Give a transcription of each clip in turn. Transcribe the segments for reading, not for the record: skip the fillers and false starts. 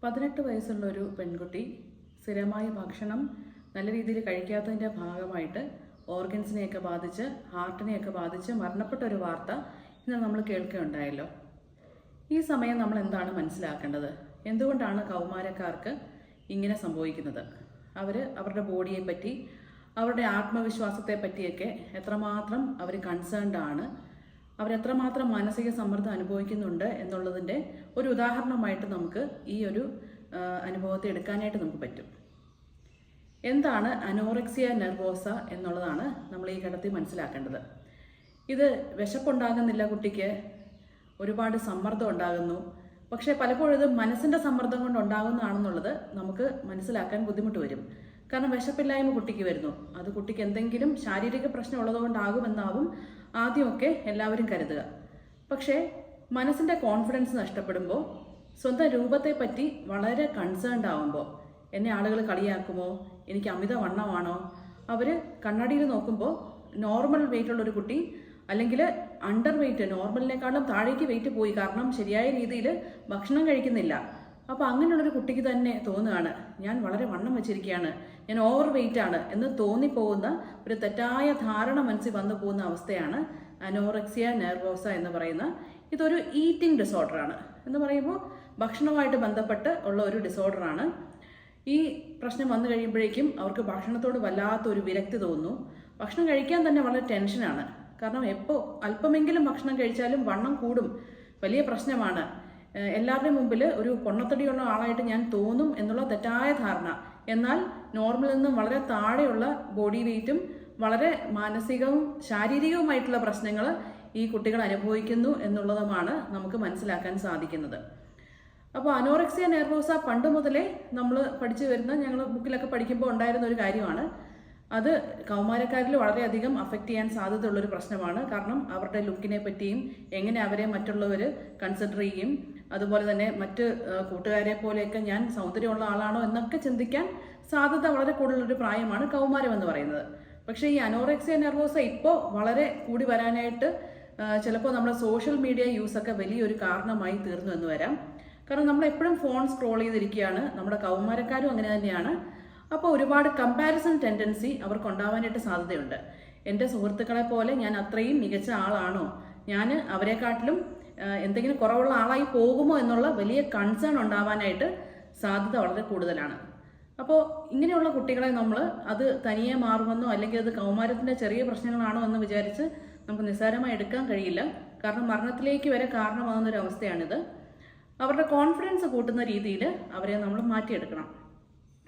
18 വയസ്സുള്ള ഒരു പെൺകുട്ടി സ്ഥിരമായ ഭക്ഷണം നല്ല രീതിയിൽ കഴിക്കാത്തതിൻ്റെ ഭാഗമായിട്ട് ഓർഗൻസിനെയൊക്കെ ബാധിച്ച് ഹാർട്ടിനെയൊക്കെ ബാധിച്ച് മരണപ്പെട്ട ഒരു വാർത്ത ഇന്ന് നമ്മൾ കേൾക്കുകയുണ്ടായല്ലോ. ഈ സമയം നമ്മൾ എന്താണ് മനസ്സിലാക്കേണ്ടത്? എന്തുകൊണ്ടാണ് കൗമാരക്കാർക്ക് ഇങ്ങനെ സംഭവിക്കുന്നത്? അവരുടെ ബോഡിയെ പറ്റി, അവരുടെ ആത്മവിശ്വാസത്തെ പറ്റിയൊക്കെ എത്രമാത്രം അവർ കൺസേൺഡ് ആണ്, അവരെത്രമാത്രം മാനസിക സമ്മർദ്ദം അനുഭവിക്കുന്നുണ്ട് എന്നുള്ളതിൻ്റെ ഒരു ഉദാഹരണമായിട്ട് നമുക്ക് ഈ ഒരു അനുഭവത്തെ എടുക്കാനായിട്ട് നമുക്ക് പറ്റും. എന്താണ് അനോറക്സിയ നെർവോസ എന്നുള്ളതാണ് നമ്മൾ ഈ ഘട്ടത്തിൽ മനസ്സിലാക്കേണ്ടത്. ഇത് വിശപ്പുണ്ടാകുന്നില്ല, കുട്ടിക്ക് ഒരുപാട് സമ്മർദ്ദം ഉണ്ടാകുന്നു. പക്ഷേ പലപ്പോഴും ഇത് മനസ്സിൻ്റെ സമ്മർദ്ദം കൊണ്ട് ഉണ്ടാകുന്നതാണെന്നുള്ളത് നമുക്ക് മനസ്സിലാക്കാൻ ബുദ്ധിമുട്ട് വരും. കാരണം വിശപ്പില്ലായ്മ കുട്ടിക്ക് വരുന്നു, അത് കുട്ടിക്ക് എന്തെങ്കിലും ശാരീരിക പ്രശ്നം ഉള്ളതുകൊണ്ടാകുമെന്നാവും ആദ്യമൊക്കെ എല്ലാവരും കരുതുക. പക്ഷേ മനസ്സിൻ്റെ കോൺഫിഡൻസ് നഷ്ടപ്പെടുമ്പോൾ, സ്വന്തം രൂപത്തെ പറ്റി വളരെ കൺസേൺഡ് ആവുമ്പോൾ, എന്നെ ആളുകൾ കളിയാക്കുമോ, എനിക്ക് അമിത വണ്ണമാണോ, അവർ കണ്ണാടിയിൽ നോക്കുമ്പോൾ നോർമൽ വെയിറ്റുള്ള ഒരു കുട്ടി അല്ലെങ്കിൽ അണ്ടർ വെയിറ്റ്, നോർമലിനേക്കാളും താഴേക്ക് വെയിറ്റ് പോയി, കാരണം ശരിയായ രീതിയിൽ ഭക്ഷണം കഴിക്കുന്നില്ല. അപ്പോൾ അങ്ങനെയുള്ളൊരു കുട്ടിക്ക് തന്നെ തോന്നുകയാണ്, ഞാൻ വളരെ വണ്ണം വെച്ചിരിക്കുകയാണ്, ഞാൻ ഓവർ വെയിറ്റ് ആണ് എന്ന് തോന്നിപ്പോകുന്ന ഒരു തെറ്റായ ധാരണ മനസ്സിൽ വന്നു പോകുന്ന അവസ്ഥയാണ് അനോറക്സിയ നെർവോസ എന്ന് പറയുന്ന. ഇതൊരു ഈറ്റിംഗ് ഡിസോർഡറാണ്. എന്ന് പറയുമ്പോൾ ഭക്ഷണവുമായിട്ട് ബന്ധപ്പെട്ട് ഉള്ള ഒരു ഡിസോർഡറാണ്. ഈ പ്രശ്നം വന്നു കഴിയുമ്പോഴേക്കും അവർക്ക് ഭക്ഷണത്തോട് വല്ലാത്തൊരു വിരക്തി തോന്നുന്നു. ഭക്ഷണം കഴിക്കാൻ തന്നെ വളരെ ടെൻഷനാണ്. കാരണം എപ്പോൾ അല്പമെങ്കിലും ഭക്ഷണം കഴിച്ചാലും വണ്ണം കൂടും, വലിയ പ്രശ്നമാണ്. എല്ലാവരുടെയും മുമ്പിൽ ഒരു പൊണ്ണത്തടിയുള്ള ആളായിട്ട് ഞാൻ തോന്നും എന്നുള്ള തെറ്റായ ധാരണ. എന്നാൽ നോർമലിൽ നിന്നും വളരെ താഴെയുള്ള ബോഡി വെയിറ്റും വളരെ മാനസികവും ശാരീരികവുമായിട്ടുള്ള പ്രശ്നങ്ങൾ ഈ കുട്ടികൾ അനുഭവിക്കുന്നു എന്നുള്ളതുമാണ് നമുക്ക് മനസ്സിലാക്കാൻ സാധിക്കുന്നത്. അപ്പോൾ അനോറക്സിയ നെർവോസ പണ്ട് മുതലേ നമ്മൾ പഠിച്ചു വരുന്ന, ഞങ്ങൾ ബുക്കിലൊക്കെ പഠിക്കുമ്പോൾ ഉണ്ടായിരുന്ന ഒരു കാര്യമാണ്. അത് കൗമാരക്കാരിൽ വളരെയധികം അഫക്റ്റ് ചെയ്യാൻ സാധ്യതയുള്ളൊരു പ്രശ്നമാണ്. കാരണം അവരുടെ ലുക്കിനെ പറ്റിയും എങ്ങനെ അവരെ മറ്റുള്ളവർ കൺസിഡർ ചെയ്യും, അതുപോലെ തന്നെ മറ്റ് കൂട്ടുകാരെ പോലെയൊക്കെ ഞാൻ സൗന്ദര്യമുള്ള ആളാണോ എന്നൊക്കെ ചിന്തിക്കാൻ സാധ്യത വളരെ കൂടുതലൊരു പ്രായമാണ് കൗമാരം എന്ന് പറയുന്നത്. പക്ഷേ ഈ അനോറക്സിയ നെർവോസ ഇപ്പോൾ വളരെ കൂടി വരാനായിട്ട് ചിലപ്പോൾ നമ്മുടെ സോഷ്യൽ മീഡിയ യൂസൊക്കെ വലിയൊരു കാരണമായി തീർന്നു എന്ന് വരാം. കാരണം നമ്മൾ എപ്പോഴും ഫോൺ സ്ക്രോൾ ചെയ്തിരിക്കുകയാണ്, നമ്മുടെ കൗമാരക്കാരും അങ്ങനെ തന്നെയാണ്. അപ്പോൾ ഒരുപാട് കമ്പാരിസൺ ടെൻഡൻസി അവർക്ക് ഉണ്ടാവാനായിട്ട് സാധ്യതയുണ്ട്. എൻ്റെ സുഹൃത്തുക്കളെ പോലെ ഞാൻ അത്രയും മികച്ച ആളാണോ, ഞാൻ അവരെക്കാട്ടിലും എന്തെങ്കിലും കുറവുള്ള ആളായി പോകുമോ എന്നുള്ള വലിയ കൺസേൺ ഉണ്ടാവാനായിട്ട് സാധ്യത വളരെ കൂടുതലാണ്. അപ്പോൾ ഇങ്ങനെയുള്ള കുട്ടികളെ നമ്മൾ അത് തനിയെ മാറുമെന്നോ അല്ലെങ്കിൽ അത് കൗമാരത്തിൻ്റെ ചെറിയ പ്രശ്നങ്ങളാണോ എന്ന് വിചാരിച്ച് നമുക്ക് നിസ്സാരമായി എടുക്കാൻ കഴിയില്ല. കാരണം മരണത്തിലേക്ക് വരെ കാരണമാകുന്നൊരു അവസ്ഥയാണിത്. അവരുടെ കോൺഫിഡൻസ് കൂട്ടുന്ന രീതിയിൽ അവരെ നമ്മൾ മാറ്റിയെടുക്കണം.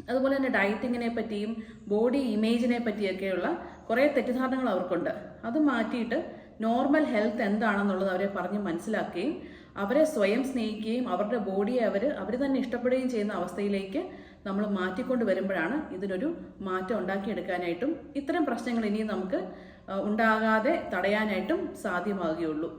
അതുപോലെ തന്നെ ഡയറ്റിങ്ങിനെ പറ്റിയും ബോഡി ഇമേജിനെ പറ്റിയൊക്കെയുള്ള കുറേ തെറ്റിദ്ധാരണകൾ അവർക്കുണ്ട്. അത് മാറ്റിയിട്ട് നോർമൽ ഹെൽത്ത് എന്താണെന്നുള്ളത് അവരെ പറഞ്ഞ് മനസ്സിലാക്കുകയും അവരെ സ്വയം സ്നേഹിക്കുകയും അവരുടെ ബോഡിയെ അവർ തന്നെ ഇഷ്ടപ്പെടുകയും ചെയ്യുന്ന അവസ്ഥയിലേക്ക് നമ്മൾ മാറ്റിക്കൊണ്ട് വരുമ്പോഴാണ് ഇതിനൊരു മാറ്റം ഉണ്ടാക്കിയെടുക്കാനായിട്ടും ഇത്തരം പ്രശ്നങ്ങൾ ഇനിയും നമുക്ക് ഉണ്ടാകാതെ തടയാനായിട്ടും സാധ്യമാകുകയുള്ളൂ.